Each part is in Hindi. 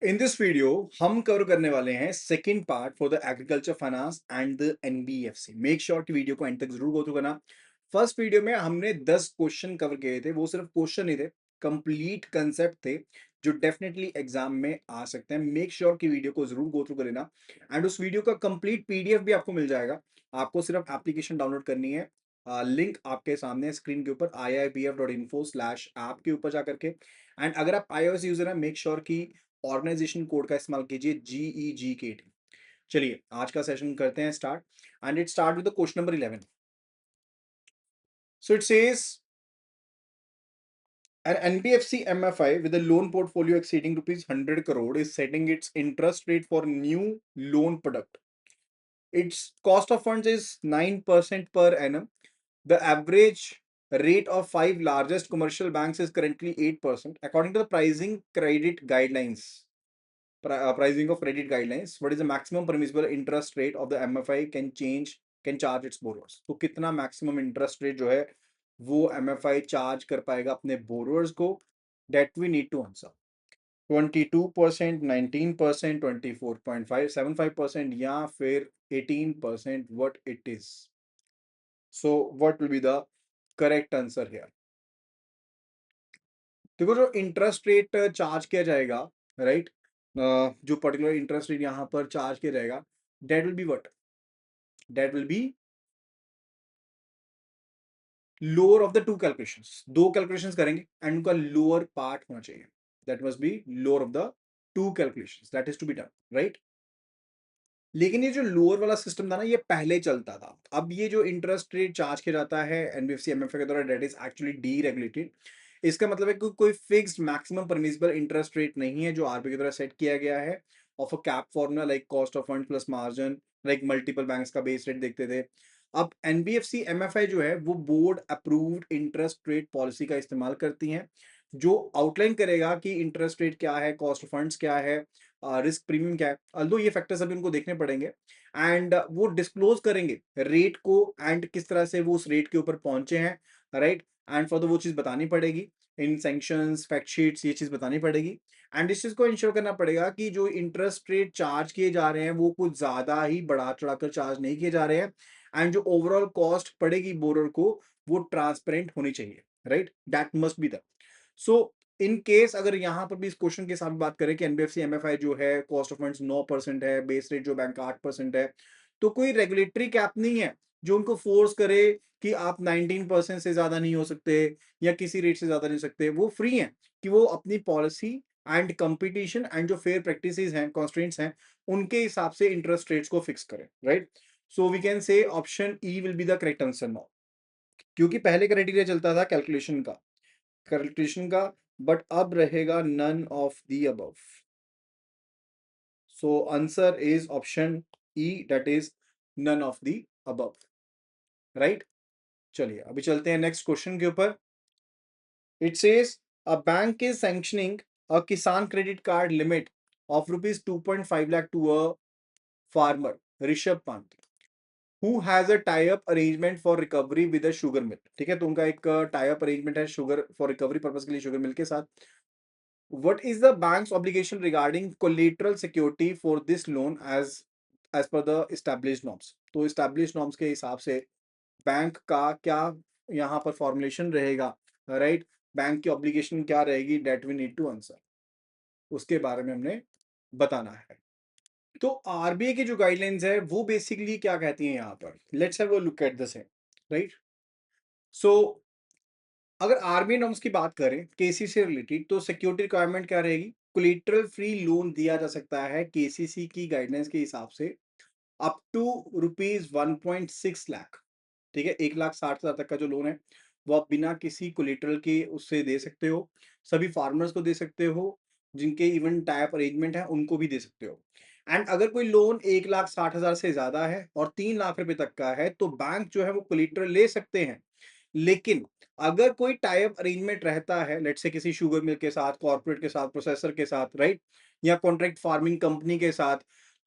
इन दिस वीडियो हम कवर करने वाले हैं second part for the agriculture finance and the NBFC. Make sure कि वीडियो को एंड तक जरूर गो थ्रू करना। फर्स्ट वीडियो में हमने 10 क्वेश्चन कवर किए थे, वो सिर्फ क्वेश्चन नहीं थे, कंप्लीट कंसेप्ट थे जो डेफिनेटली एग्जाम में आ सकते हैं। मेक श्योर कि वीडियो को जरूर गो थ्रू कर लेना एंड उस वीडियो का कंप्लीट पीडीएफ भी आपको मिल जाएगा। आपको सिर्फ एप्लीकेशन डाउनलोड करनी है। लिंक आपके सामने स्क्रीन के ऊपर iibf.info/app के ऊपर जाकर के। एंड अगर आप iOS यूजर हैं, मेक श्योर कि ऑर्गेनाइजेशन कोड का इस्तेमाल कीजिए GEGKT। चलिए आज का सेशन करते हैं start and it start with the question number 11। So it says an NBFC MFI with a loan portfolio exceeding rupees 100 crore is setting its interest rate for new loan product. Its cost of funds is 9% per annum. The average rate of five largest commercial banks is currently 8%. According to the pricing credit guidelines, pricing of credit guidelines, what is the maximum permissible interest rate of the MFI can charge its borrowers? तो कितना maximum interest rate जो है वो MFI चार्ज कर पाएगा अपने borrowers को? That we need to answer. 22%, 19%, 24.575% या फिर 18%, what it is? So what will be the correct answer here? देखो, जो इंटरेस्ट रेट चार्ज किया जाएगा, राइट, जो पर्टिकुलर इंटरेस्ट रेट यहाँ पर चार्ज किया जाएगा, that will be what? That will be lower of the two calculations. दो कैलकुलेशंस करेंगे एंड उनका लोअर पार्ट होना चाहिए। That must be lower of the two calculations, that is to be done, right. लेकिन ये जो लोअर वाला सिस्टम था ना, ये पहले चलता था। अब ये जो इंटरेस्ट रेट चार्ज किया जाता है एनबीएफसी एमएफए के द्वारा, दैट इज एक्चुअली डीरेगुलेटेड। इसका मतलब है कि कोई fixed maximum permissible interest rate नहीं है जो आरबीआई के द्वारा सेट किया गया है of a cap formula like cost of fund plus margin, like multiple banks का बेस रेट देखते थे। अब एनबीएफसी एमएफआई जो है वो board approved interest rate policy का इस्तेमाल करती हैं, जो आउटलाइन करेगा कि इंटरेस्ट रेट क्या है, कॉस्ट ऑफ फंड्स क्या है, रिस्क प्रीमियम क्या है। अल्दो ये फैक्टर्स अभी उनको देखने पड़ेंगे एंड वो डिस्क्लोज करेंगे रेट को एंड किस तरह से वो उस रेट के ऊपर पहुंचे हैं, राइट। एंड फर्दर वो चीज बतानी पड़ेगी इन सैंक्शंस फैक्ट शीट्स, ये चीज बतानी पड़ेगी। एंड इस चीज को इंश्योर करना पड़ेगा कि जो इंटरेस्ट रेट चार्ज किए जा रहे हैं वो कुछ ज्यादा ही बढ़ा चढ़ाकर चार्ज नहीं किए जा रहे हैं एंड जो ओवरऑल कॉस्ट पड़ेगी बोरर को वो ट्रांसपेरेंट होनी चाहिए, right. That must be the so in case अगर यहाँ पर भी इस क्वेश्चन के साथ बात करें कि एनबीएफसी एमएफआई जो है कॉस्ट ऑफ फंड्स 9% है, बेस रेट जो बैंक का 8% है, तो कोई रेगुलेटरी कैप नहीं है जो उनको फोर्स करे कि आप 19% से ज्यादा नहीं हो सकते या किसी रेट से ज्यादा नहीं हो सकते। वो फ्री हैं कि वो अपनी पॉलिसी एंड कंपटीशन एंड जो फेयर प्रैक्टिसेस हैं, कॉन्स्ट्रेंट्स हैं, उनके हिसाब से इंटरेस्ट रेट्स को फिक्स करें, right. So we can say option E will be the correct answer now, क्योंकि पहले क्राइटेरिया चलता था कैलकुलेशन का, बट अब रहेगा none of the above. So answer is option E, that is none of the above, right. चलिए अभी चलते हैं नेक्स्ट क्वेश्चन के ऊपर। It says a bank is sanctioning a Kisan credit card limit of rupees 2.5 lakh to a farmer Rishabh Pant who has a tie up arrangement for recovery with a sugar mill. ठीक है, तो उनका एक टाई अप अरेंजमेंट है शुगर फॉर रिकवरी पर्पज के लिए शुगर मिल के साथ। What is the bank's obligation regarding collateral security for this loan as per the established norms? तो established norms के हिसाब से बैंक का क्या यहाँ पर फॉर्मुलेशन रहेगा, राइट। बैंक की ऑब्लिगेशन क्या रहेगी, that we need to answer, उसके बारे में हमने बताना है। तो आरबीआई की जो गाइडलाइंस है वो बेसिकली क्या कहती हैं यहाँ पर, let's have a look at the same, right. So अगर आरबीआई नॉर्म्स की बात करें केसीसी से रिलेटेड, तो सिक्योरिटी रिक्वायरमेंट क्या रहेगी? कोलेटरल फ्री लोन दिया जा सकता है केसीसी की गाइडलाइंस के हिसाब से अप टू रुपीज 1.6 लाख। ठीक है, 1,60,000 तक का जो लोन है वो आप बिना किसी कोलेटरल के उससे दे सकते हो। सभी फार्मर्स को दे सकते हो, जिनके इवन टाइप अरेंजमेंट है उनको भी दे सकते हो। एंड अगर कोई लोन 1,60,000 से ज्यादा है और 3 लाख रुपए तक का है तो बैंक जो है वो कोलेटरल ले सकते हैं। लेकिन अगर कोई टाई अप अरेंजमेंट रहता है, लेट्स से किसी शुगर मिल के साथ, कॉर्पोरेट के साथ, प्रोसेसर के साथ, राइट, या कॉन्ट्रैक्ट फार्मिंग कंपनी के साथ,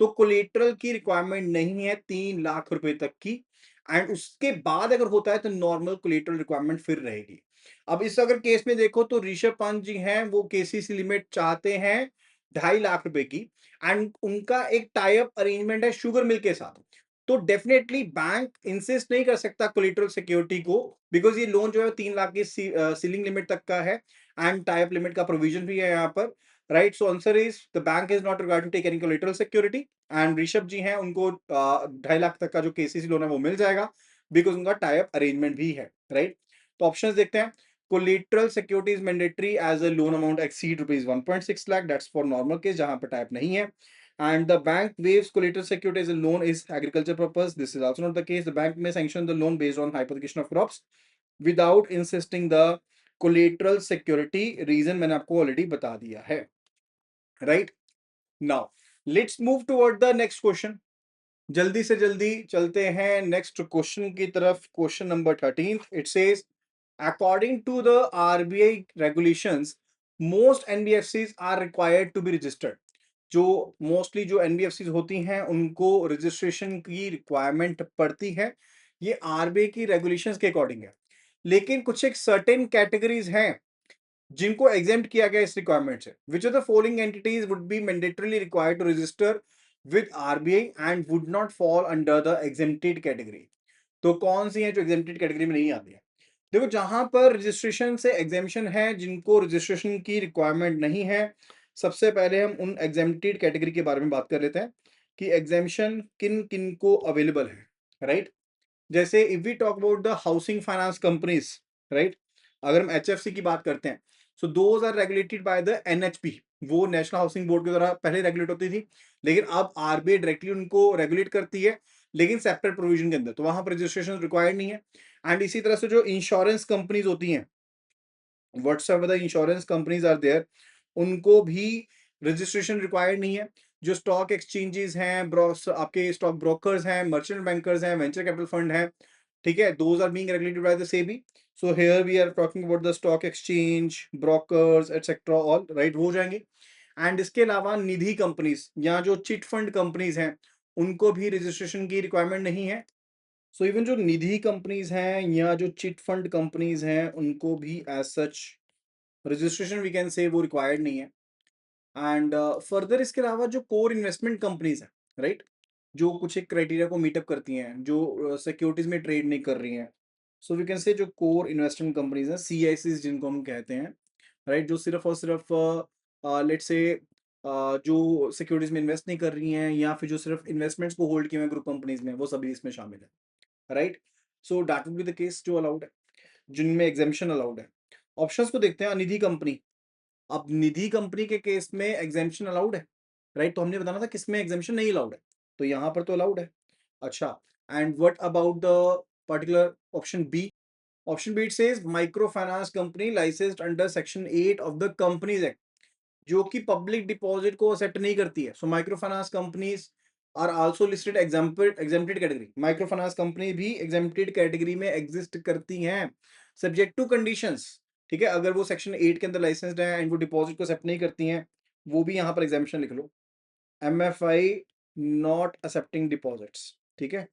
तो कोलेटरल की रिक्वायरमेंट नहीं है 3 लाख रुपए तक की। एंड उसके बाद अगर होता है तो नॉर्मल कोलेटरल रिक्वायरमेंट फिर रहेगी। अब इस अगर केस में देखो तो ऋषभ पंत जी हैं वो केसीसी लिमिट चाहते हैं 2.5 लाख रुपए की, एंड उनका एक टाई अप अरेंजमेंट है शुगर मिल के साथ, तो डेफिनेटली बैंक इंसिस्ट नहीं कर सकता कोलेटरल सिक्योरिटी को, बिकॉज ये लोन जो है 3 लाख की सीलिंग लिमिट तक का है, एंड टाई अप लिमिट का प्रोविजन भी है यहाँ पर, right. So answer is the bank is not required to take any collateral security, and Rishabh ji हैं उनको 2.5 लाख तक का जो केसीसी लोन है वो मिल जाएगा, बिकॉज उनका टाई अप अरेंजमेंट भी है, राइट. तो ऑप्शंस देखते हैं. Collateral security is mandatory as a loan amount exceed rupees 1.6 lakh. That's for normal case जहां पर टाइप नहीं है. And the bank waives collateral security as a loan is agriculture purpose. This is also not the case. The bank may sanction the loan based on hypothecation of crops without insisting the collateral security. Reason मैंने आपको already बता दिया है. Right? Now, let's move toward the next question. जल्दी से जल्दी चलते हैं नेक्स्ट क्वेश्चन की तरफ. Question number 13. It says according to the RBI regulations, most NBFCs are required to be registered. जो मोस्टली जो NBFCs होती हैं उनको रजिस्ट्रेशन की रिक्वायरमेंट पड़ती है, ये RBI की रेगुलेशंस के अकॉर्डिंग है. लेकिन कुछ एक सर्टेन कैटेगरीज हैं जिनको एग्जेम्प्ट किया गया इस रिक्वायरमेंट से. Which of the following entities would be mandatorily required to register with RBI and would not fall under the exempted category. तो कौन सी है जो एग्जेम्प्टेड कैटेगरी में नहीं आती है? देखो, जहां पर रजिस्ट्रेशन से एग्जेम्पशन है, जिनको रजिस्ट्रेशन की रिक्वायरमेंट नहीं है, सबसे पहले हम उन एग्जेम्प्टेड कैटेगरी के बारे में बात कर लेते हैं कि एग्जेम्पशन किन किन को अवेलेबल है, राइट. जैसे if we talk about the housing finance companies, right, अगर हम HFC की बात करते हैं, so those are regulated by the NHB. वो नेशनल हाउसिंग बोर्ड की तरह पहले रेगुलेट होती थी, लेकिन अब RBI डायरेक्टली उनको रेगुलेट करती है, लेकिन सेपरेट प्रोविजन के अंदर, तो वहां पर रजिस्ट्रेशन रिक्वायर्ड नहीं है. एंड इसी तरह से जो इंश्योरेंस कंपनीज होती हैं, whatsoever the insurance companies are there, उनको भी रजिस्ट्रेशन रिक्वायर्ड नहीं है. जो स्टॉक एक्सचेंजेस हैं, आपके स्टॉक ब्रोकर्स हैं, मर्चेंट बैंकर्स हैं, वेंचर कैपिटल फंड हैं, ठीक है, those are being regulated by the SEBI. So here we are talking about the stock exchange, brokers etcetera, all right, हो जाएंगे. एंड इसके अलावा निधि कंपनीज या जो चिट फंड कंपनीज हैं, उनको भी रजिस्ट्रेशन की रिक्वायरमेंट नहीं है. सो इवन जो निधि कंपनीज हैं या जो चिट फंड कंपनीज हैं, उनको भी as such registration we can say वो रिक्वायर्ड नहीं है. एंड फर्दर इसके अलावा जो कोर इन्वेस्टमेंट कंपनीज हैं, राइट, जो कुछ एक क्राइटेरिया को मीटअप करती हैं, जो सिक्योरिटीज में ट्रेड नहीं कर रही हैं, सो वी कैन से जो कोर इन्वेस्टमेंट कंपनीज हैं, CICs जिनको हम कहते हैं, राइट, जो सिर्फ और सिर्फ लेट्स से जो सिक्योरिटीज में इन्वेस्ट नहीं कर रही हैं, या फिर जो सिर्फ इन्वेस्टमेंट्स को होल्ड किए हुए ग्रुप कंपनीज में, वो सभी इसमें शामिल है, right. So that would be the case जो अलाउड है, जिनमें एग्जेम्पशन अलाउड है. ऑप्शंस को देखते हैं. निधि कंपनी, अब निधि कंपनी के केस में एग्जेम्पशन अलाउड है, राइट. तो हमने बताना था किसमें एग्जेम्पशन नहीं अलाउड है, तो यहाँ पर तो अलाउड है. अच्छा, and what about the particular option B? Option B it says micro finance company licensed under section 8 of the companies act, जो कि पब्लिक डिपॉजिट को एक्सेप्ट नहीं करती है. So micro finance companies are also listed exempted category. Micro finance company भी एग्जेम्प्टेड कैटेगरी में एग्जिस्ट करती हैं, सब्जेक्ट टू कंडीशंस. ठीक है, अगर वो सेक्शन 8 के अंदर लाइसेंस्ड है एंड वो डिपॉजिट को एक्सेप्ट नहीं करती हैं, वो भी यहाँ पर एग्जाम्पशन लिख लो. MFI नॉट एक्सेप्टिंग डिपॉजिट्स, ठीक है,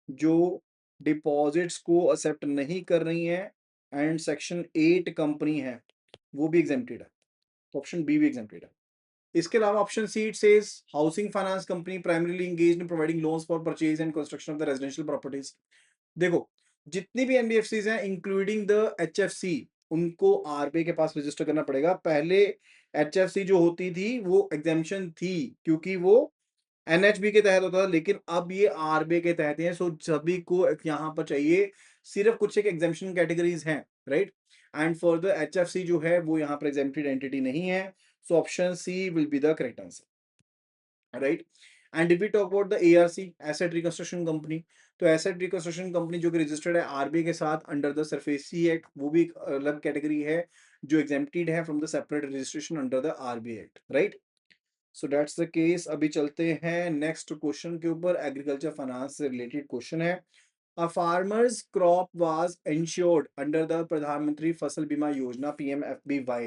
जो डिपॉजिट्स को एक्सेप्ट नहीं कर रही हैं एंड सेक्शन 8 कंपनी है, वो भी एग्जेम्प्टेड है. ऑप्शन बी भी एग्जेम्प्टेड है. इसके अलावा option see it says housing finance company primarily engaged in providing loans for purchase and construction of the residential properties. देखो, जितनी भी NBFCs हैं इंक्लूडिंग द HFC, उनको RBI के पास रजिस्टर करना पड़ेगा. पहले HFC जो होती थी वो एग्जेम्पशन थी, क्योंकि वो NHB के तहत होता था, लेकिन अब ये RBI के तहत है. सो सभी को यहाँ पर चाहिए, सिर्फ कुछ एक एग्जेम्पशन कैटेगरीज हैं, right. And for the HFC जो है वो यहाँ पर एग्जेम्प्टेड एंटिटी नहीं है. So option C will be the correct answer, right. And if we talk about the ARC, asset reconstruction company, तो एसेट रिकंस्ट्रक्शन कंपनी जो कि रजिस्टर्ड है RBI के साथ अंडर द सरफेसी एक्ट, वो भी एक अलग कैटेगरी है जो एग्जेम्प्टेड है from the separate registration under the RBI act, right. So that's the case. अभी चलते हैं नेक्स्ट क्वेश्चन के ऊपर. एग्रीकल्चर फाइनेंस से रिलेटेड क्वेश्चन है. A farmer's crop was insured under the Pradhan Mantri Fasal बीमा योजना PMFBY.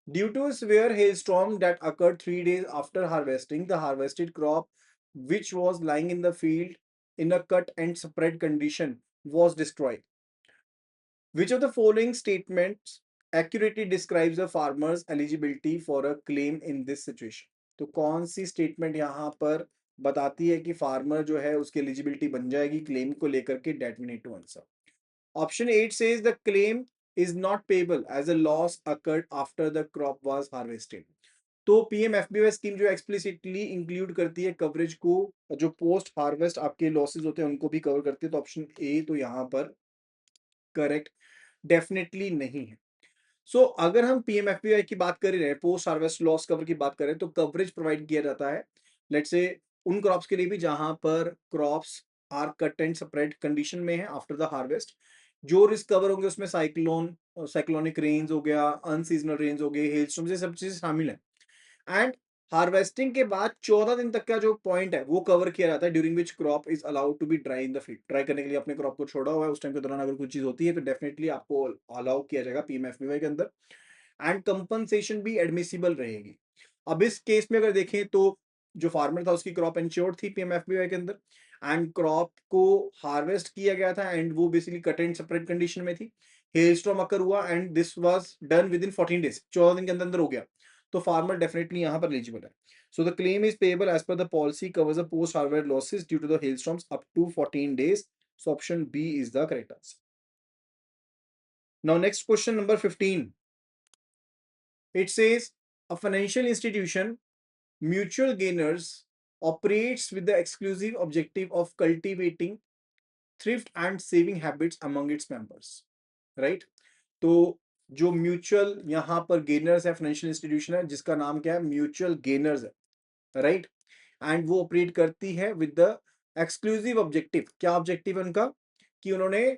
Due to a severe hailstorm that occurred 3 days after harvesting, the harvested crop, which was lying in the field in a cut and spread condition, was destroyed. Which of the following statements accurately describes a farmer's eligibility for a claim in this situation? तो कौन सी स्टेटमेंट यहाँ पर बताती है कि फार्मर जो है उसकी एलिजिबिलिटी बन जाएगी क्लेम को लेकर के? That we need to answer. Option 8 says the claim is not payable as a loss occurred after the crop was harvested. तो पीएमएफबीवाई स्कीम जो एक्सप्लिसिटली इंक्लूड करती है कवरेज को, जो पोस्ट हार्वेस्ट आपके लॉसेस होते हैं उनको भी कवर करती है. तो ऑप्शन ए तो यहाँ पर करेक्ट डेफिनेटली नहीं है. सो अगर हम पीएमएफबीवाई की बात कर रहे हैं, पोस्ट हार्वेस्ट लॉस कवर की बात करें, तो कवरेज प्रोवाइड किया जाता है लेट्स से उन क्रॉप्स के लिए भी जहां पर crops are cut and separate condition में है आफ्टर द हार्वेस्ट. जो रिस्क कवर होंगे उसमें साइक्लोनिक रेन्स हो गया, अनसीजनल रेन्स हो गए, हेलस्टॉर्म, ये सब चीजें शामिल है. एंड हार्वेस्टिंग के बाद 14 दिन तक का जो पॉइंट है वो कवर किया जाता है, during which crop is allowed to be dry in the field. Dry करने के लिए अपने क्रॉप को छोड़ा हुआ है, उस टाइम के दौरान अगर कोई चीज होती है तो डेफिनेटली आपको अलाउ किया जाएगा पीएमएफबीवाई के अंदर. एंड कंपनसेशन भी एडमिसिबल रहेगी. अब इस केस में अगर देखें तो जो फार्मर था उसकी क्रॉप इंश्योर्ड थी पीएमएफबीवाई के अंदर, एंड क्रॉप को हार्वेस्ट किया गया था एंड वो basically cut and separate condition में थी. हेलस्टॉर्म अकर हुआ and this was done with in 14 days, 14 दिन के अंदर अंदर हो गया. तो फार्मर डेफिनेटली यहाँ पर एलिजिबल है. So the claim is payable as per the policy covers the post harvest losses due to the hailstorms up to 14 days. So option B is the correct answer. Now next question number 15. It says a financial institution, mutual gainers, operates with the exclusive objective of cultivating thrift and saving habits among its members. Right? तो जो म्यूचुअल यहाँ पर गेनर्स है, फाइनेंशियल इंस्टीट्यूशन है जिसका नाम क्या है, म्यूचुअल गेनर्स है. राइट? एंड वो ऑपरेट करती है विद द एक्सक्लूसिव ऑब्जेक्टिव. क्या ऑब्जेक्टिव है उनका? कि उन्होंने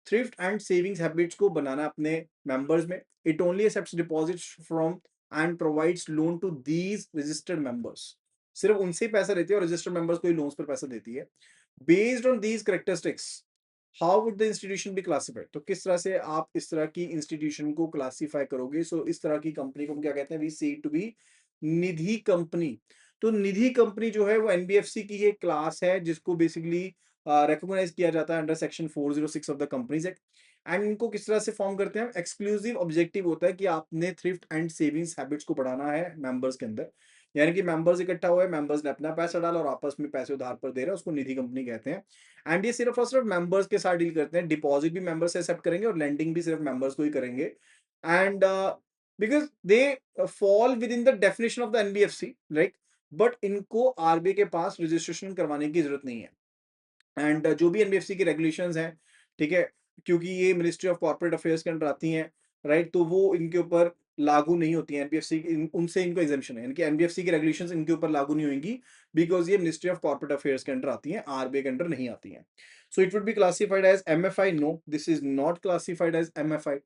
थ्रिफ्ट एंड सेविंग्स हैबिट्स को बनाना अपने मेंबर्स में. It only accepts deposits from and provides loan to these registered members. सिर्फ उनसे ही पैसा देती है और रजिस्टर्ड मेंबर्स को ही लोन्स पर पैसा देती है. Based on these characteristics, how would the institution be classified? तो किस तरह से आप इस तरह की इंस्टीट्यूशन को क्लासिफाई करोगे? सो इस तरह की कंपनी को हम क्या कहते हैं? We see to be Nidhi company. तो निधि कंपनी जो है वो एनबीएफसी की एक क्लास है जिसको बेसिकली रिकॉग्नाइज किया जाता है under section 406 of the companies act. And इनको किस तरह से फॉर्म करते हैं? एक्सक्लूसिव ऑब्जेक्टिव होता है कि आपने थ्रिफ्ट एंड सेविंग्स हैबिट्स को बढ़ाना है मेंबर्स के अंदर. यानी कि मेंबर्स इकट्ठा हुए, मेंबर्स ने अपना पैसा डाला और आपस में पैसे उधार पर दे रहे हैं, उसको निधि कंपनी कहते हैं. एंड ये सिर्फ और सिर्फ मेंबर्स के साथ डील करते हैं. डिपॉजिट भी मेंबर्स से एक्सेप्ट करेंगे और लेंडिंग भी सिर्फ मेंबर्स को ही करेंगे. And because they fall with in the definition of the NBFC, right? But इनको आरबीआई के पास रजिस्ट्रेशन करवाने की जरूरत नहीं है. एंड जो भी एनबीएफसी की रेगुलेशंस हैं, ठीक है, क्योंकि ये मिनिस्ट्री ऑफ कॉर्पोरेट अफेयर्स के अंडर आती हैं, राइट, तो वो इनके ऊपर लागू नहीं होती है. एनबीएफसी उनसे इनको एग्जेम्पशन है, यानी कि एनबीएफसी की रेगुलेशंस इनके ऊपर लागू नहीं होंगी बिकॉज ये मिनिस्ट्री ऑफ कॉर्पोरेट अफेयर्स के अंडर आती हैं, आरबीआई के अंडर नहीं आती हैं. So it would be classified as MFI. No, this is not classified as MFI.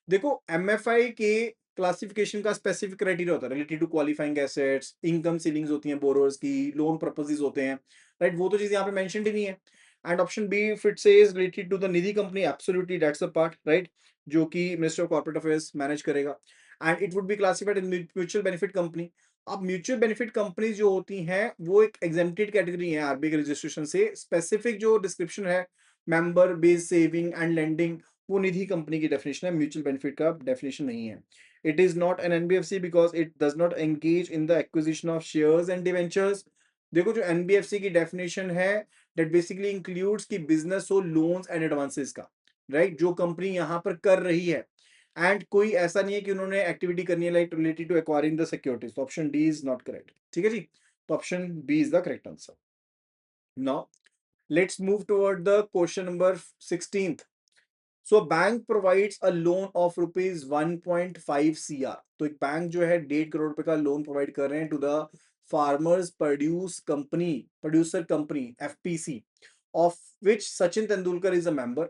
देखो, एमएफआई के क्लासिफिकेशन का स्पेसिफिक क्राइटेरिया होता है related to qualifying assets, income ceilings होती हैं बोरोअर्स की, लोन पर्पसेस होते हैं, राइट? वो तो चीज यहाँ पे मेंशन्ड ही नहीं है. And option B, if it says related to the Nidhi company, absolutely that's the part, right? जो कि Ministry of Corporate Affairs manage करेगा. And it would be classified in mutual benefit company. अब म्यूचुअल बेनिफिट कंपनीज जो होती हैं वो एक एग्जेम्प्टेड कैटेगरी है आरबीआई के रजिस्ट्रेशन से. स्पेसिफिक जो डिस्क्रिप्शन है, member based saving and lending, वो निधि कंपनी की डेफिनेशन है, म्यूचुअल बेनिफिट का डेफिनेशन नहीं है. It is not an NBFC because it does not engage in the acquisition of shares and debentures. देखो, जो एनबीएफसी की डेफिनेशन है that basically includes कि बिजनेस हो, लोन्स एंड एडवांसेस का, राइट? जो कंपनी यहाँ पर कर रही है, एंड कोई ऐसा नहीं है कि उन्होंने एक्टिविटी करनी है like related to acquiring the securities. तो option D is not correct. ठीक है जी, तो option B is the correct answer. Now let's move toward the question number 16th. So bank provides a loan of rupees 1.5 CR. तो एक बैंक जो है 1.5 करोड़ रुपए का लोन प्रोवाइड कर रहे हैं to the farmers producer company FPC, of which Sachin Tendulkar is a member,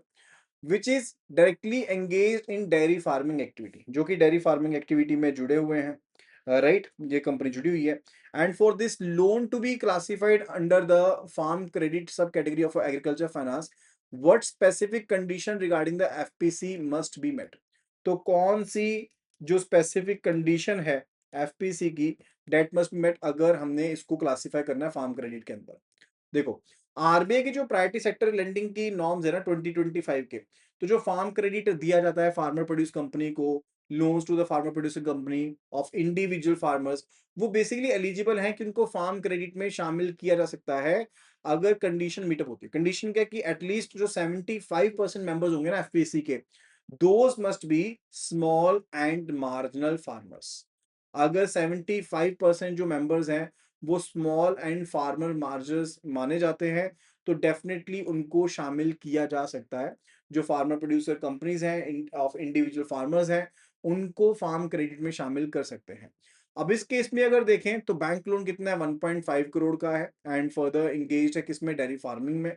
which is directly engaged in dairy farming activity, जो कि डेयरी फार्मिंग एक्टिविटी में जुड़े हुए हैं, राइट? ये कंपनी जुड़ी हुई है. And for this loan to be classified under the farm credit subcategory of agriculture finance, what specific condition regarding the FPC must be met? तो कौन सी जो स्पेसिफिक कंडीशन है एफपीसी की, डेट मस्ट बी मेट अगर हमने इसको क्लासिफाई करना है फार्म क्रेडिट के अंदर? देखो, आरबीआई की जो प्रायोरिटी सेक्टर लेंडिंग की नॉर्म्स है ना 2025 के, तो जो फार्म क्रेडिट दिया जाता है फार्मर प्रोड्यूस कंपनी को loans to the farmer producer company of individual farmers, वो बेसिकली एलिजिबल हैं कि उनको फार्म क्रेडिट में शामिल किया जा सकता है अगर कंडीशन मीटअप होती है। कंडीशन क्या है कि एटलीस्ट जो 75% मेंबर्स होंगे ना एफपीएससी के, those must be small and marginal farmers. अगर 75% जो मेंबर्स हैं वो स्मॉल एंड फार्मर मार्जर्स माने जाते हैं, तो डेफिनेटली उनको शामिल किया जा सकता है। जो फार्मर प्रोड्यूसर कंपनीज हैं ऑफ इंडिविजुअल फार्मर्स हैं, उनको फार्म क्रेडिट में शामिल कर सकते हैं। अब इस केस में अगर देखें तो बैंक लोन कितना है, 1.5 करोड़ का है एंड फर्दर इंगेज है किसमें, डेयरी फार्मिंग में।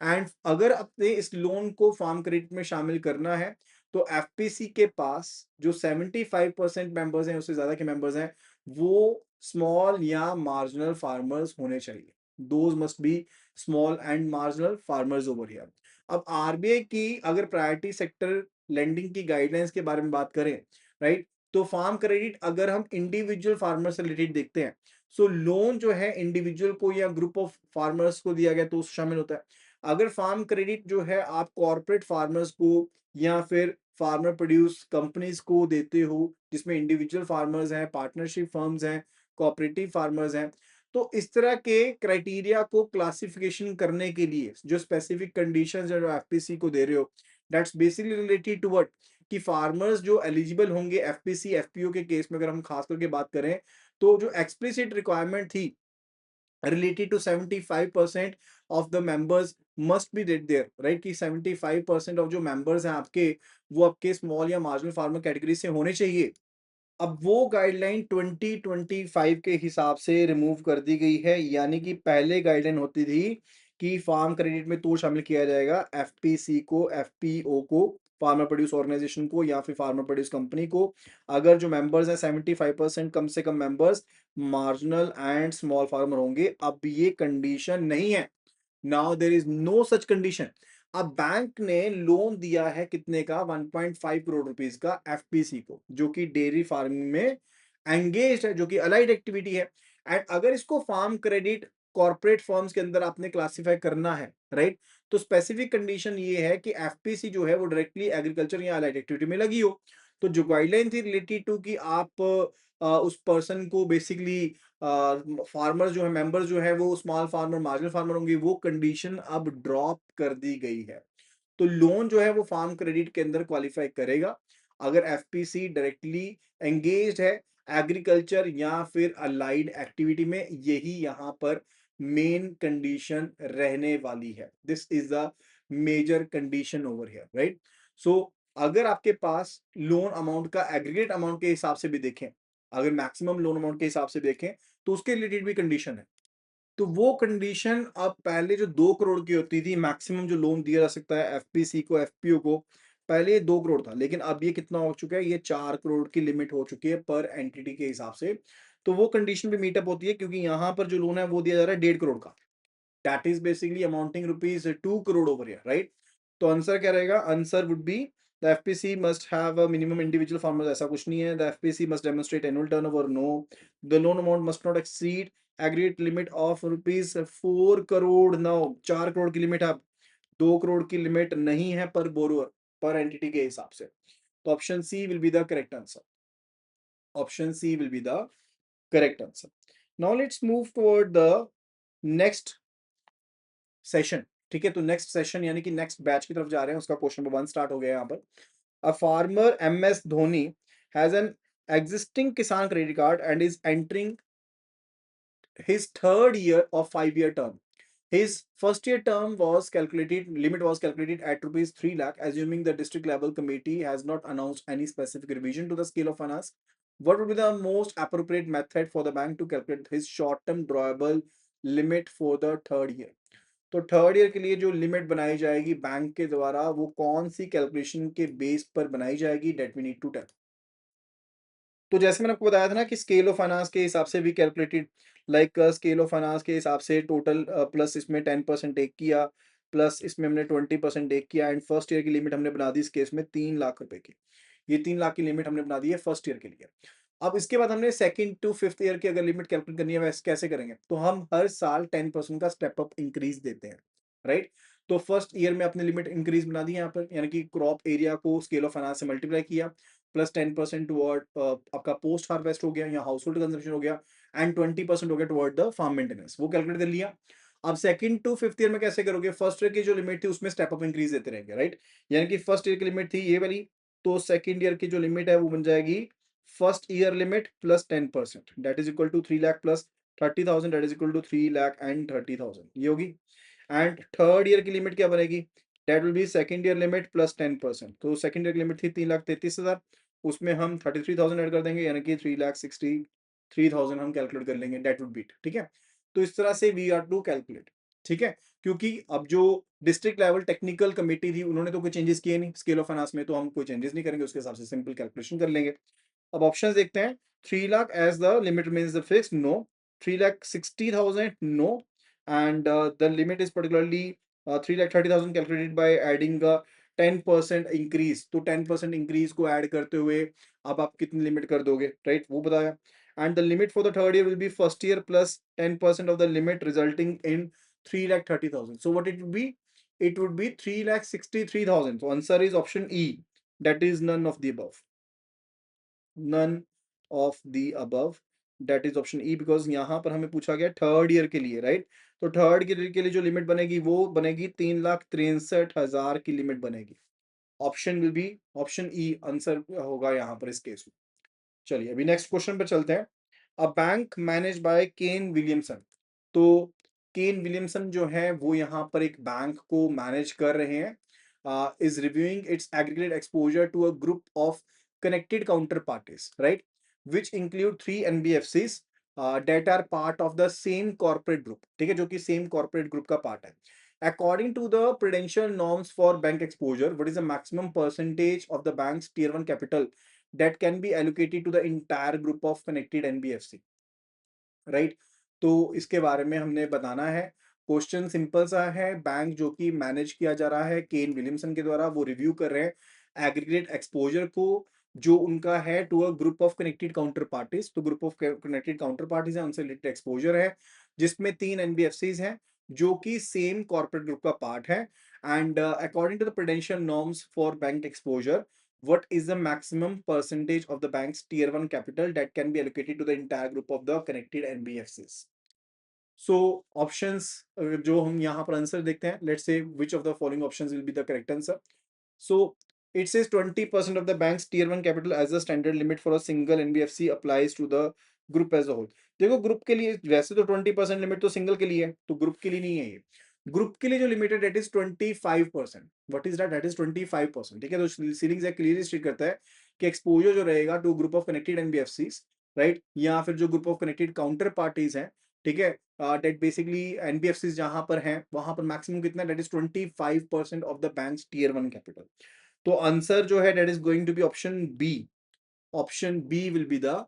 एंड अगर अपने इस लोन को फार्म क्रेडिट में शामिल करना है तो एफपीसी के पास जो 75% मेंबर्स हैं, उससे ज्यादा के मेंबर्स हैं, वो स्मॉल या मार्जिनल फार्मर्स होने चाहिए। Those must be small and marginal farmers over here. अब आरबीआई की अगर प्रायोरिटी सेक्टर लेंडिंग की गाइडलाइंस के बारे में बात करें, राइट, तो फार्म क्रेडिट अगर हम इंडिविजुअल फार्मर से रिलेटेड देखते हैं, सो लोन जो है इंडिविजुअल को या ग्रुप ऑफ फार्मर्स को दिया गया तो शामिल होता है। अगर फार्म क्रेडिट जो है आप कॉर्पोरेट फार्मर्स को या फिर फार्मर प्रोड्यूस कंपनीज को देते हो, जिसमें इंडिविजुअल फार्मर्स हैं, पार्टनरशिप फर्म्स हैं, कोऑपरेटिव फार्मर्स हैं, तो इस तरह के क्राइटेरिया को क्लासिफिकेशन करने के लिए जो स्पेसिफिक कंडीशंस जो एफपीसी को दे रहे हो, that's basically related to what, कि फार्मर्स जो एलिजिबल होंगे एफपीसी एफपीओ के केस में अगर हम खास करके बात करें, तो जो एक्सप्लिसिट रिक्वायरमेंट थी related to 75% of the members must be there, right, कि 75% of जो members हैं आपके, वो आपके स्मॉल या मार्जिनल फार्मर कैटेगरी से होने चाहिए। अब वो गाइडलाइन 2025 के हिसाब से रिमूव कर दी गई है, यानी कि पहले गाइडलाइन होती थी कि फार्म क्रेडिट में तो शामिल किया जाएगा एफपीसी को, एफपीओ को, फार्मर प्रोड्यूस ऑर्गेनाइजेशन को या फिर फार्मर प्रोड्यूस कंपनी को, अगर जो मेंबर्स हैं 75% कम से कम members marginal and small farmer होंगे। अब ये कंडीशन नहीं है, now there is no such condition. अब बैंक ने लोन दिया है कितने का, 1.5 करोड़ रुपीस का एफपीसी को, जो कि डेयरी फार्मिंग में एंगेज है, जो कि अलाइड एक्टिविटी है। एंड अगर इसको फार्म क्रेडिट कॉर्पोरेट फर्म्स के अंदर आपने क्लासिफाई करना है, राइट, तो स्पेसिफिक कंडीशन ये है कि एफपीसी जो है वो डायरेक्टली एग्रीकल्चर या अलाइड एक्टिविटी में लगी हो। तो जो गाइडलाइन थी रिलेटेड टू कि आप उस पर्सन को बेसिकली फार्मर जो है, मेंबर जो है वो स्मॉल फार्मर मार्जिनल फार्मर होंगे, वो कंडीशन अब ड्रॉप कर दी गई है। तो लोन जो है वो फार्म क्रेडिट के अंदर क्वालिफाई करेगा अगर एफपीसी डायरेक्टली एंगेज्ड है एग्रीकल्चर या फिर अलाइड एक्टिविटी में। यही यहां पर मेन कंडीशन रहने वाली है। This is the major condition over here, right. So अगर आपके पास लोन अमाउंट का एग्रीगेट अमाउंट के हिसाब से भी देखें, अगर मैक्सिमम लोन अमाउंट के हिसाब से देखें, तो उसके रिलेटेड भी कंडीशन है। तो वो कंडीशन अब पहले जो 2 करोड़ की होती थी मैक्सिमम जो लोन दिया जा सकता है एफपीसी को, एफपीओ को, पहले ये 2 करोड़ था, लेकिन अब ये कितना हो चुका है, ये 4 करोड़ की लिमिट हो चुकी है पर एंटिटी के हिसाब से। तो वो कंडीशन भी मीटअप होती है, क्योंकि यहाँ पर जो लोन है वो दिया जा रहा है 1.5 करोड़ का, that is basically amounting rupees 2 crore over here, right? तो आंसर क्या रहेगा, answer would be the FPC must have a minimum individual farmers, ऐसा कुछ नहीं है। The FPC must demonstrate annual turnover, no. The loan amount must not exceed aggregate limit of rupees 4 crore, no, 4 crore की लिमिट है, 2 करोड़ की लिमिट नहीं है पर बोरोअर, पर एंटिटी के हिसाब से। तो option C will be the correct answer, option C will be the correct answer. Now let's move toward the next session, ठीक है। तो नेक्स्ट सेशन यानी कि नेक्स्ट बैच की तरफ जा रहे हैं, उसका क्वेश्चन नंबर 1 स्टार्ट हो गया यहाँ पर। A farmer M S Dhoni has an existing Kisan credit card and is entering his third year of 5-year term. His first year term was calculated, limit was calculated at rupees 3 lakh, assuming the district level committee has not announced any specific revision to the scale of finance. What would be the most appropriate method for the bank to calculate his short term drawable limit for the third year? तो थर्ड ईयर के लिए जो लिमिट बनाई जाएगी बैंक के द्वारा, वो कौन सी कैलकुलेशन के बेस पर बनाई जाएगी, that we need to tell. तो जैसे मैंने आपको बताया था ना कि स्केल ऑफ फाइनेंस के हिसाब से भी calculated, like scale of finance के हिसाब से टोटल प्लस इसमें 10% टेक किया, प्लस इसमें हमने 20% टेक किया, एंड फर्स्ट ईयर की लिमिट हमने बना दी इस केस में 3 लाख रुपए की। ये 3 लाख की लिमिट हमने बना दी है फर्स्ट ईयर के लिए। अब इसके बाद हमने सेकंड टू फिफ्थ ईयर की अगर लिमिट कैलकुलेट करनी है, वैसे कैसे करेंगे, तो हम हर साल 10% का स्टेप अप इंक्रीज देते हैं, राइट। तो फर्स्ट ईयर में अपने लिमिट इंक्रीज बना दी यहाँ पर, यानी कि क्रॉप एरिया को स्केल ऑफ फाइनेंस से मल्टीप्लाई किया। प्लस 10% टुवर्ड आपका पोस्ट हार्वेस्ट हो गया या हाउस होल्ड कंजम्पशन हो गया, एंड 20% हो गया टुवर्ड द फार्म मेंटेनेंस, वो कैलकुलेट कर लिया। अब सेकंड टू फिफ्थ ईयर में कैसे करोगे, फर्स्ट ईयर की जो लिमिट थी उसमें स्टेप अप इंक्रीज देते रहेंगे, राइट। यानी कि फर्स्ट ईयर की लिमिट थी ये वाली, तो सेकंड ईयर की जो लिमिट है वो बन जाएगी first year limit plus 10%, that is equal to 3 lakh plus 30,000, that is equal to 3 lakh and 30,000, ये होगी। एंड थर्ड ईयर की लिमिट क्या बनेगी, that will be second year limit plus 10%, तो सेकंड ईयर की लिमिट थी 3,33,000, उसमें हम 33,000 ऐड कर देंगे, यानी कि 3,63,000 हम कैलकुलेट कर लेंगे, दैट वुड बीट, ठीक है। तो इस तरह से वी आर टू कैलकुलेट, ठीक है। क्योंकि अब जो डिस्ट्रिक्ट लेवल टेक्निकल कमेटी थी उन्होंने तो कोई चेंजेस किए नहीं स्केल ऑफ फाइनेंस में, तो हम कोई चेंजेस नहीं करेंगे, उसके हिसाब से सिंपल कैलकुलेशन कर लेंगे। अब ऑप्शंस देखते हैं। 3 lakh as the limit means the fix, no. 3,60,000, no. And the limit is particularly 3,30,000 calculated by adding 10% increase, तो 10% इंक्रीज को ऐड करते हुए अब आप कितनी लिमिट कर दोगे, राइट, वो बताया। And the limit for the third year will be first year plus 10% of the limit resulting in 3,30,000, so what it would be, it would be 3,63,000, so answer is option E, that is none of the above, none of the above, that is option E, because यहाँ पर हमें पूछा गया थर्ड ईयर के लिए, राइट। तो थर्ड ईयर के लिए जो लिमिट बनेगी वो बनेगी 3,63,000 की लिमिट बनेगी। Option will be option E answer होगा यहाँ पर इस केस में। चलिए अभी नेक्स्ट क्वेश्चन पे चलते हैं। A bank manage by Kane Williamson, तो केन विलियमसन जो है वो यहाँ पर एक बैंक को मैनेज कर रहे हैं, is reviewing its aggregate exposure to a group of connected counterparties, right, which include 3 NBFCs that are part of the same corporate group, ठीक है, जो कि same corporate group का part है। According to the prudential norms for bank exposure, what is the maximum percentage of the bank's tier 1 capital that can be allocated to the entire group of connected NBFC, right. तो इसके बारे में हमने बताना है। क्वेश्चन सिंपल सा है, बैंक जो कि मैनेज किया जा रहा है केन विलियमसन के द्वारा, वो रिव्यू कर रहे हैं एग्रीगेट एक्सपोजर को जो उनका है to a group of connected counterparties, तो group of connected counterparties है उनसे रिलेटेड एक्सपोजर है, जिसमें 3 NBFCs हैं जो कि सेम कॉर्पोरेट ग्रुप का पार्ट है। And according to the prudential norms for bank exposure, what is the maximum percentage of the bank's tier 1 capital that can be allocated to the entire group of the connected NBFCs? So options जो हम यहाँ पर आंसर देखते हैं, let's say which of the following options will be the correct answer. So it says 20% of the bank's tier 1 capital as a standard limit for a single NBFC applies to the group as a whole. देखो ग्रुप के लिए वैसे तो 20% लिमिट तो सिंगल के लिए है, तो ग्रुप के लिए नहीं है ये। ग्रुप के लिए जो लिमिट है that is 25%। What is that, that is 25%, ठीक है। तो सीलिंग्स एक्ट क्लियरली स्टेट करता है कि एक्सपोजर जो रहेगा to group of connected NBFCs, right, या फिर जो group of connected counterparties हैं, ठीक है, डेट बेसिकली एनबीएफसीज जहां पर हैं वहां पर मैक्सिमम कितना, that is 25% of the bank's tier 1 capital. तो आंसर जो है that is going to be option B, option B will be the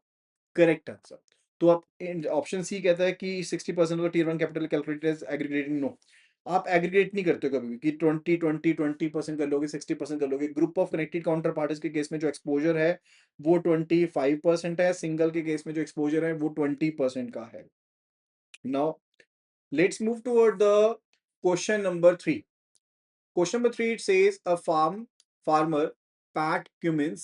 correct answer. तो आप ऑप्शन सी कहता है कि 60% of the tier 1 capital calculated as aggregating, no, आप एग्रीगेट नहीं करते हो कभी भी कि 20% कर लोगे, 60% कर लोगे। Group of connected counter parties के केस में जो एक्सपोजर है वो 25% है, सिंगल के केस में जो एक्सपोजर है वो 20% का है। Now let's move toward the question number 3। Question number 3 it says a farmer Pat Cummins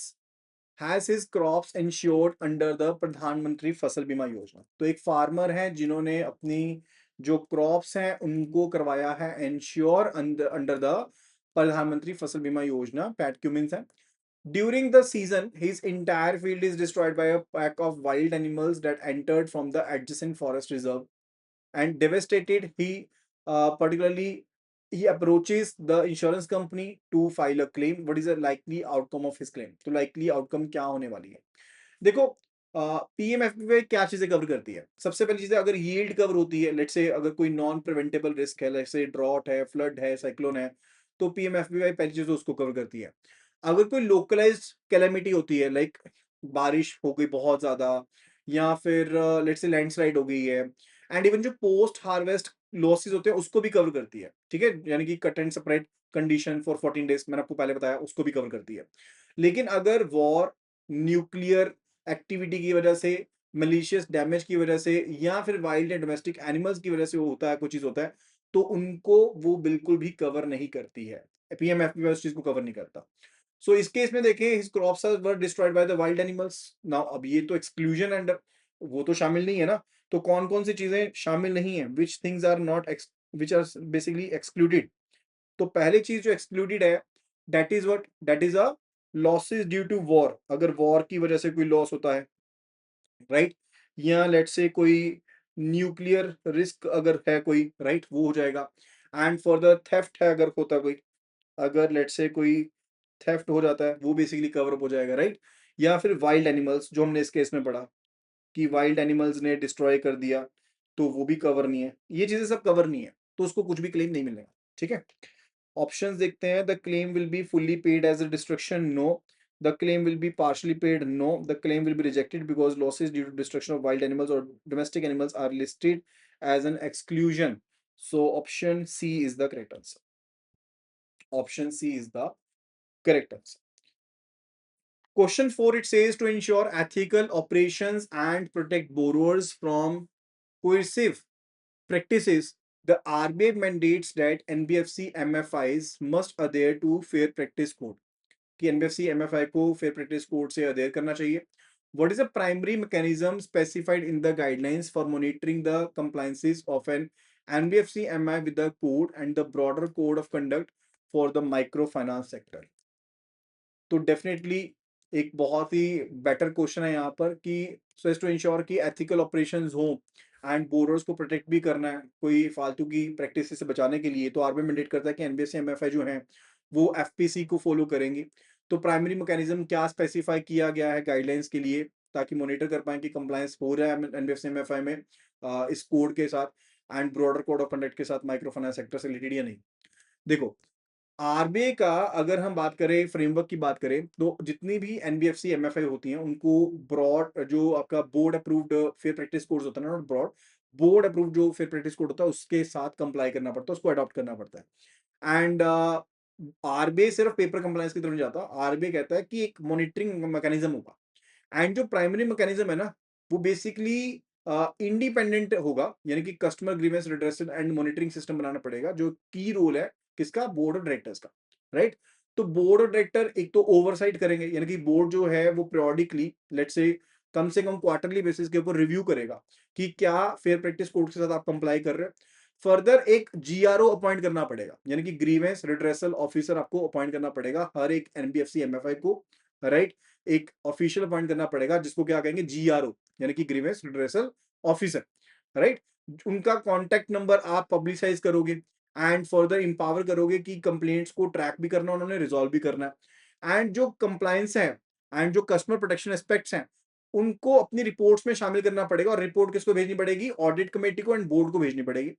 has his crops insured under the प्रधानमंत्री फसल बीमा योजना। तो एक फार्मर है जिन्होंने अपनी जो क्रॉप्स हैं उनको करवाया है ensure under the Pradhan Mantri Fasal बीमा योजना, पैट क्यूमिंस है। During the season his entire field is destroyed by a pack of wild animals that entered from the adjacent forest reserve and devastated. He particularly he approaches the insurance company to file a claim. What is the likely outcome of his claim? तो likely outcome क्या होने वाली है? देखो पीएमएफबीवाई क्या चीजें कवर करती है? सबसे पहली चीज, अगर यील्ड कवर होती है, लेट्स से अगर कोई नॉन प्रिवेंटेबल रिस्क है, लेट्स से ड्रॉट है, फ्लड है, साइक्लोन है, तो पीएमएफबीवाई पहली चीज तो उसको कवर करती है। अगर कोई लोकलाइज्ड कैलेमिटी होती है, लाइक बारिश हो गई बहुत ज्यादा, या फिर लेट्स से लैंडस्लाइड हो गई है, एंड इवन जो पोस्ट हार्वेस्ट लॉसेस होते हैं उसको भी कवर करती है, ठीक है, यानी कि cut and separate condition for 14 days, मैंने आपको पहले बताया, उसको भी कवर करती है। लेकिन अगर वॉर, न्यूक्लियर एक्टिविटी की वजह से, मलिशियस डैमेज की वजह से, या फिर वाइल्ड एंड डोमेस्टिक एनिमल्स की वजह से वो होता है, कुछ चीज होता है, तो उनको वो बिल्कुल भी कवर नहीं करती है। पीएमएफबीवाई उस चीज को कवर नहीं करता। सो इस केस में देखें his crops were destroyed by the wild animals. Now अब ये तो एक्सक्लूजन एंड वो तो शामिल नहीं है ना, तो कौन कौन सी चीजें शामिल नहीं है, which things are not which are basically excluded. तो पहली चीज जो एक्सक्लूडेड है that is what, that is a losses due to war, अगर वॉर की वजह से कोई लॉस होता है, राइट, या लेट्स से कोई न्यूक्लियर रिस्क अगर है कोई, राइट, वो हो जाएगा। एंड फॉर द थेफ्ट है अगर होता कोई, अगर लेट्स से कोई थेफ्ट हो जाता है वो बेसिकली कवर अप हो जाएगा, राइट। या फिर वाइल्ड एनिमल्स जो हमने इस केस में पढ़ा कि वाइल्ड एनिमल्स ने डिस्ट्रॉय कर दिया, तो वो भी कवर नहीं है, ये चीजें सब कवर नहीं है, तो उसको कुछ भी क्लेम नहीं मिलेगा, ठीक है। ऑप्शंस देखते हैं, the claim will be fully paid as a destruction, no. The claim will be partially paid, no. The claim will be rejected because losses due to destruction of wild animals और domestic animals are listed as an exclusion. So option C is the correct answer, option C is the correct answer. Question 4, it says to ensure ethical operations and protect borrowers from coercive practices, the RBI mandates that NBFC MFIs must adhere to Fair Practice Code. कि NBFC MFI को Fair Practice Code से adhere करना चाहिए. What is the primary mechanism specified in the guidelines for monitoring the compliances of an NBFC MI with the code and the broader code of conduct for the microfinance sector? तो डेफिनेटली एक बहुत ही बेटर क्वेश्चन है यहाँ पर कि सो एज टू इंश्योर कि एथिकल ऑपरेशंस हो एंड बोरोर्स को प्रोटेक्ट भी करना है कोई फालतू की प्रैक्टिस से बचाने के लिए, तो आरबीआई मैंडेट करता है कि एनबीएफसी एमएफआई जो है वो एफपीसी को फॉलो करेंगे। तो प्राइमरी मैकेनिज्म क्या स्पेसिफाई किया गया है गाइडलाइंस के लिए ताकि मॉनिटर कर पाए कि कंप्लायंस हो रहा है एनबीएफसी एमएफआई में इस कोड के साथ and broader code of conduct के साथ माइक्रो फाइनेंस सेक्टर से रिलेटेड या नहीं। देखो आरबीआई का अगर हम बात करें फ्रेमवर्क की बात करें तो जितनी भी एनबीएफसी एमएफआई होती हैं उनको ब्रॉड जो आपका board approved fair practice codes होता है ना, नॉट ब्रॉड, बोर्ड अप्रूव्ड जो फेयर प्रैक्टिस कोड होता है उसके साथ कंप्लाई करना पड़ता है, उसको अडॉप्ट करना पड़ता है। एंड आरबीआई सिर्फ पेपर कंप्लायंस की तरफ नहीं जाता, आरबीआई कहता है कि एक मॉनिटरिंग मैकेनिज्म होगा एंड जो प्राइमरी मैकेनिज्म है ना वो बेसिकली इंडिपेंडेंट होगा, यानी कि customer grievance redressal and monitoring system बनाना पड़ेगा जो की रोल है किसका, बोर्ड ऑफ डायरेक्टर्स का, राइट। तो बोर्ड ऑफ डायरेक्टर एक तो ओवरसाइट करेंगे, यानी कि बोर्ड जो है वो periodically let's say come quarterly basis के ऊपर रिव्यू करेगा कि क्या फेयर प्रैक्टिस कोड के साथ आप कंप्लाई कर रहे हो। फर्दर एक जीआरओ अपॉइंट करना पड़ेगा, यानी कि ग्रीवेंस रिड्रेसल ऑफिसर आपको अपॉइंट करना पड़ेगा हर एक एनबीएफसी एमएफआई को, राइट। एक ऑफिशियल अपॉइंट करना पड़ेगा जिसको क्या कहेंगे, जीआरओ, यानी कि ग्रीवेंस रिड्रेसल ऑफिसर, राइट। उनका कॉन्टैक्ट नंबर आप पब्लिसाइज करोगे एंड फर्दर इंपावर करोगे कि कंप्लेंट्स को ट्रैक भी करना उन्होंने रिजॉल्व भी करना है एंड जो कंप्लायंस है एंड जो कस्टमर प्रोटेक्शन एस्पेक्ट्स हैं उनको अपनी रिपोर्ट्स में शामिल करना पड़ेगा, और रिपोर्ट किसको भेजनी पड़ेगी, ऑडिट कमेटी को एंड बोर्ड को भेजनी पड़ेगी।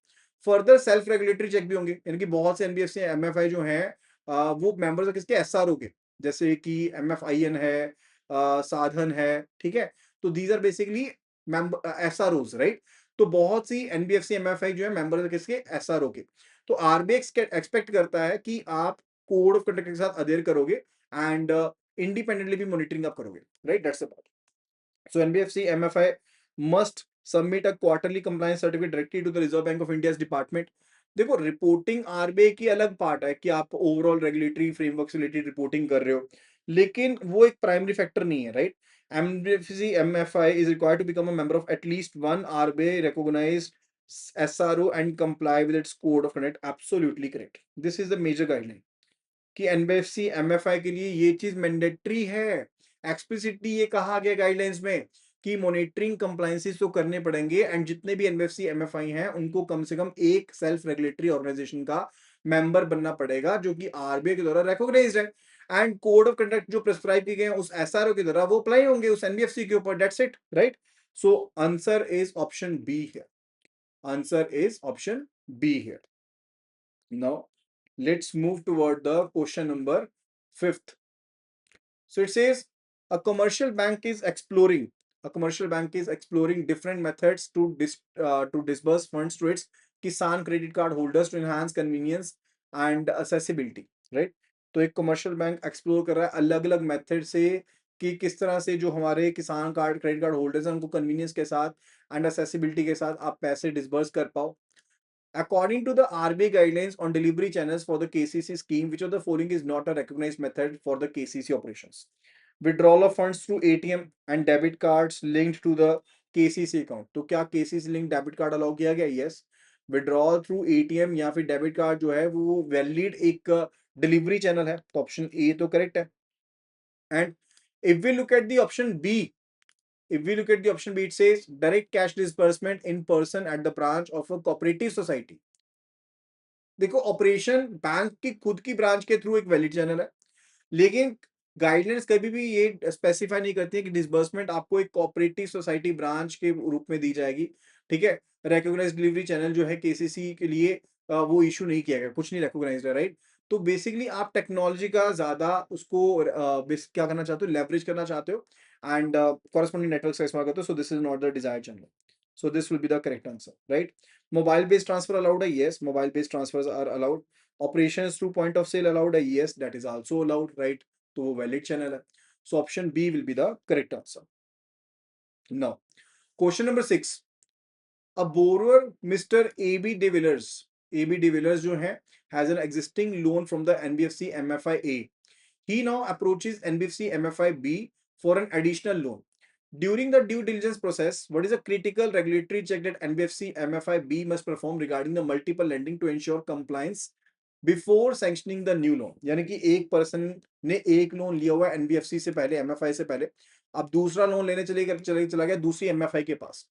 फर्दर सेल्फ रेगुलेटरी चेक भी होंगे, यानी कि बहुत से एनबीएफसी एमएफआई जो हैं वो मेंबर्स है किसके, एसआरओ के, जैसे कि एमएफआईएन है, साधन है, ठीक है। तो दीज आर बेसिकली एसआरओज, राइट। तो बहुत सी एनबीएफसी एमएफआई जो है मेंबर है किसके, एसआरओ के। तो आरबीआई एक्सपेक्ट करता है कि आप कोड ऑफ कंडक्ट के साथ अडेयर करोगे एंड इंडिपेंडेंटली भी मॉनिटरिंग आप करोगे, right, that's about. So NBFC MFI must submit a quarterly compliance certificate directly to the Reserve Bank of India's department. देखो रिपोर्टिंग आरबीआई की अलग पार्ट है कि आप ओवरऑल रेगुलेटरी फ्रेमवर्क से रिलेटेड रिपोर्टिंग कर रहे हो, लेकिन वो एक प्राइमरी फैक्टर नहीं है, right. NBFC MFI is required to become a member of at least one RBI recognized SRO and comply with its code of conduct. Absolutely correct. This is the major guideline कि एनबीएफसी एमएफआई के लिए ये चीज मैंडेटरी है, एक्सप्लिसिटली ये कहा गया गाइडलाइंस में कि मॉनिटरिंग कंप्लायंसेस तो करने पड़ेंगे एंड जितने भी एनबीएफसी एमएफआई हैं उनको कम से कम एक सेल्फ रेगुलेटरी ऑर्गेनाइजेशन का मेंबर बनना पड़ेगा जो कि आरबीआई के द्वारा रिकॉग्नाइज्ड है एंड कोड ऑफ कंडक्ट जो प्रिस्क्राइब किए गए हैं उस एसआरओ के द्वारा वो अप्लाई होंगे उस एनबीएफसी के ऊपर, that's it, right. So answer is option be here, answer is option be here. Now, let's move toward the question number 5th. So it says a commercial bank is exploring. A commercial bank is exploring different methods to disburse funds to its Kisan credit card holders to enhance convenience and accessibility. Right? तो एक कमर्शियल बैंक एक्सप्लोर कर रहा है अलग अलग मेथड से कि किस तरह से जो हमारे किसान कार्ड क्रेडिट कार्ड होल्डर्स हैं उनको कन्वीनियंस के साथ एंड असेसिबिलिटी के साथ आप पैसे डिसबर्स कर पाओ। According to the RBI guidelines on delivery channels for the KCC scheme, which of the following is not a recognized method for the KCC operations? Withdrawal of funds through ATM and debit cards linked to the KCC account. तो क्या KCC link debit card allow किया गया? यस. विड्रॉल थ्रू एटीएम या फिर डेबिट कार्ड जो है वो वैलिड एक डिलीवरी चैनल है, तो ऑप्शन ए तो करेक्ट है. And if we look at the option B, if we look at the option B, it says direct cash disbursement in person at the branch of a cooperative society. देखो, ऑपरेशन बैंक की खुद की ब्रांच के थ्रू एक वैलिड चैनल है, लेकिन गाइडलाइंस कभी भी ये स्पेसिफाई नहीं करती है कि डिसबर्समेंट आपको एक कोऑपरेटिव सोसाइटी ब्रांच के रूप में दी जाएगी. ठीक है, रिकॉग्नाइज्ड डिलीवरी चैनल जो है केसीसी के लिए वो इशू नहीं किया गया, कुछ नहीं रिकॉग्नाइज्ड है, राइट. तो बेसिकली आप टेक्नोलॉजी का ज्यादा उसको क्या करना चाहते हो, लेवरेज करना चाहते हो एंड कॉरेस्पॉन्डिंग नेटवर्क का इस्तेमाल करते हो. So this is not the desired channel. So this will be the correct answer, right. Mobile based transfer allowed है? Yes, mobile based transfers are allowed. Operations through point of sale allowed है? Yes, that is also allowed, right. तो वो वैलिड चैनल है. So option B will be the correct answer. Now question number 6. A borrower mister AB de Villiers जो है has an existing loan from the NBFC MFI A. He now approaches NBFC MFI B for an additional loan. During the due diligence process, what is a critical regulatory check that NBFC MFI B must perform regarding the multiple lending to ensure compliance before sanctioning the new loan? यानी कि एक पर्सन ने एक लोन लिया हुआ है एनबीएफसी से पहले, एमएफआई से पहले, अब दूसरा लोन लेने चला गया दूसरी एमएफआई के पास.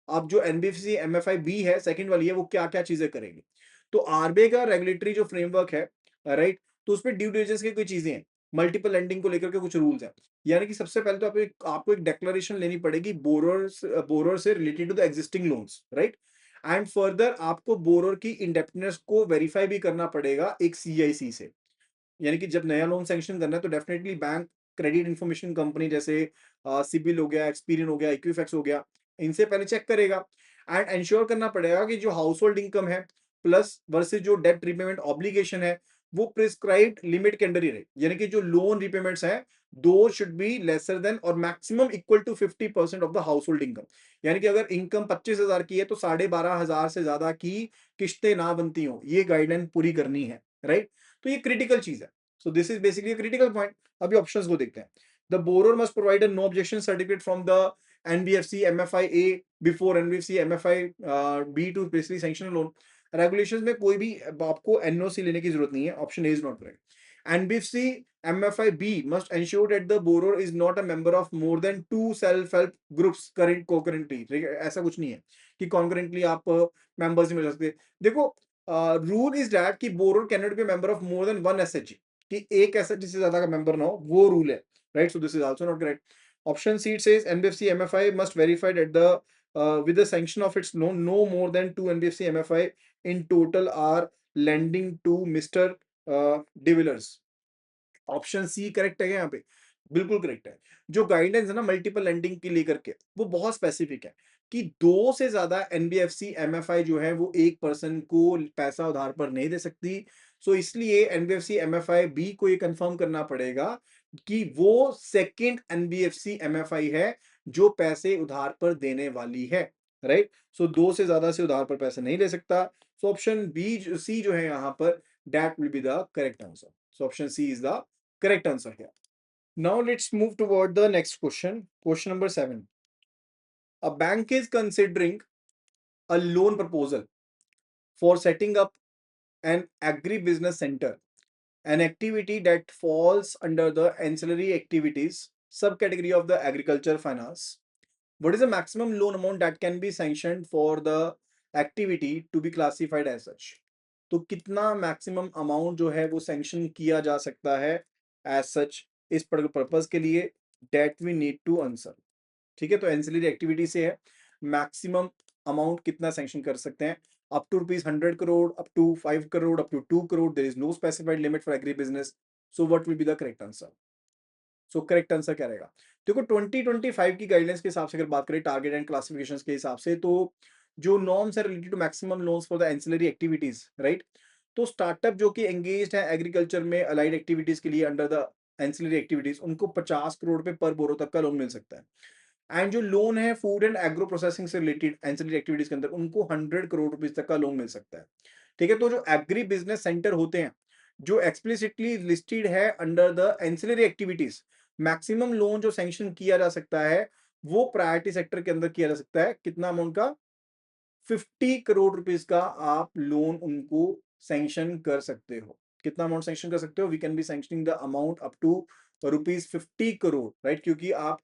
अब जो एनबीएफसी एमएफआई बी है, सेकंड वाली है, वो क्या क्या चीजें करेंगे? तो आरबीआई का रेगुलेटरी जो फ्रेमवर्क है, राइट, तो उसमें ड्यू डिलिजेंस की कोई चीजें हैं, मल्टीपल लेंडिंग को लेकर के कुछ रूल्स हैं. यानी कि सबसे पहले तो आपको एक डिक्लेरेशन लेनी पड़ेगी बोरोर से related to the existing loans, right. And further आपको बोरोर की इंडेप्टनेस को वेरीफाई भी करना पड़ेगा एक सीआईसी से. यानी कि जब नया लोन सैंक्शन करना है तो definitely bank credit information company जैसे सिबिल हो गया, एक्सपीरियन हो गया, इक्विफैक्स हो गया, इनसे पहले चेक करेगा एंड इंश्योर करना पड़ेगा कि जो हाउस होल्ड इनकम है प्लस वर्सेज जो डेट रिपेमेंट ऑब्लिगेशन है वो प्रिस्क्राइब्ड लिमिट के अंडर ही रहे. यानी कि जो लोन रिपेमेंट्स है those should be lesser than और maximum equal to 50% of the household income. यानी कि अगर इनकम 25,000 की है तो 12,500 से ज्यादा की किस्तें ना बनती हो, ये गाइडलाइन पूरी करनी है, राइट. तो ये क्रिटिकल चीज है. So this is basically a critical point. अभी ऑप्शंस को देखते हैं. The borrower must provide a no objection certificate from the NBFC MFI A before NBFC MFI B to basically sanction a loan. Regulations में कोई भी आपको NOC लेने की जरूरत नहीं है. Option A is not correct. NBFC MFI B must ensure that the borrower is not a member of more than two self-help groups concurrently. ऐसा कुछ नहीं है कि concurrently आप members में मिल सकते. देखो, रूल इज दैट कि borrower can not be member of more than one SHG, कि एक एसएचजी से ज्यादा का मेंबर ना हो, वो रूल है, right. So this is also not correct. Option she says NBFC MFI must verified at the with the sanction of its loan, no more than two NBFC MFI in total are lending to Mr. De Villers. Option C correct है यहाँ पे, बिल्कुल करेक्ट है. जो गाइडलाइंस है ना मल्टीपल लेंडिंग की लेकर के, वो बहुत स्पेसिफिक है कि दो से ज्यादा एनबीएफसी एमएफआई जो है वो एक पर्सन को पैसा उधार पर नहीं दे सकती. सो इसलिए एनबीएफसी एमएफआई बी को ये कंफर्म करना पड़ेगा कि वो सेकंड एनबीएफसी एमएफआई है जो पैसे उधार पर देने वाली है, राइट. सो दो से ज्यादा से उधार पर पैसे नहीं ले सकता. सो ऑप्शन बी सी जो है यहाँ पर, that will be the correct answer. So option C is the correct answer here. Now let's move toward the next question. Question number 7. A bank is considering a loan proposal for setting up an agribusiness center, an activity that falls under the ancillary activities subcategory of the agriculture finance. What is the maximum loan amount that can be sanctioned for the activity to be classified as such? तो कितना मैक्सिमम अमाउंट जो है वो सैंक्शन किया जा सकता है एज सच इस पर्पज के लिए, that we need to answer. ठीक है, तो एंसिलरी एक्टिविटी से है मैक्सिमम अमाउंट कितना सैंक्शन कर सकते हैं, up to ₹100 crore, up to 5 crore, up to 2 crore. There is no specified limit for agri business. So what will be the correct answer? So correct answer क्या रहेगा? देखो 2025 की गाइडलाइंस के हिसाब से अगर बात करें टारगेट एंड क्लासिफिकेशन के हिसाब से, तो जो नॉर्म्स है related to maximum loans for the ancillary activities, right. तो स्टार्टअप जो कि एंगेज्ड है एग्रीकल्चर में अलाइड एक्टिविटीज के लिए अंडर द एंसिलरी एक्टिविटीज, उनको 50 करोड़ पे पर बोरो तक का लोन मिल सकता है. एंड जो लोन है फूड एंड एग्रो प्रोसेसिंग से रिलेटेड एंसिलरी एक्टिविटीज के अंदर उनको 100 करोड़ रुपीज तक का लोन मिल सकता है। ठीक है, तो जो एग्री बिजनेस सेंटर होते हैं जो एक्सप्लिसिटली लिस्टेड है under the ancillary activities, maximum loan जो सैंक्शन किया जा सकता है वो प्रायोरिटी सेक्टर के अंदर किया जा सकता है। कितना अमाउंट का? 50 करोड़ रुपीज का आप लोन उनको सैंक्शन कर सकते हो। कितना अमाउंट सैंक्शन कर सकते हो? We can be sanctioning the amount up to ₹50 crore, right? क्योंकि आप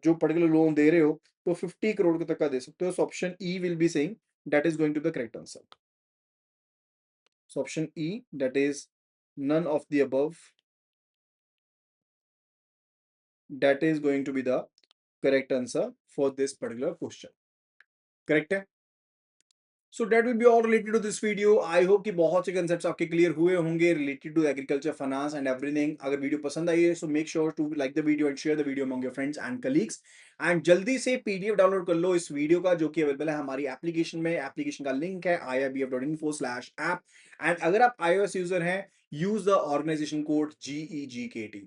जो पर्टिकुलर लोन दे रहे हो तो 50 करोड़ तक का दे सकते हो। So option E will be saying that is going to the correct answer. So option E, that is none of the above, that is going to be the correct answer for this particular question. Correct है? So that will be all related to this video. I hope कि बहुत से कंसेप्ट्स आपके क्लियर हुए होंगे related to agriculture, finance and everything. अगर वीडियो पसंद आई है सो make sure to like the video and share the video among your friends and colleagues. And जल्दी से पीडीएफ डाउनलोड कर लो इस वीडियो का, जो कि अवेलेबल है हमारी एप्लीकेशन में। एप्लीकेशन का लिंक है irbf.info/app। एंड अगर आप iOS यूजर हैं, use the organisation code GEGKT।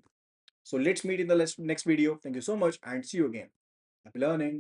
So let's meet in the next video. Thank you so much and see you again. Happy learning.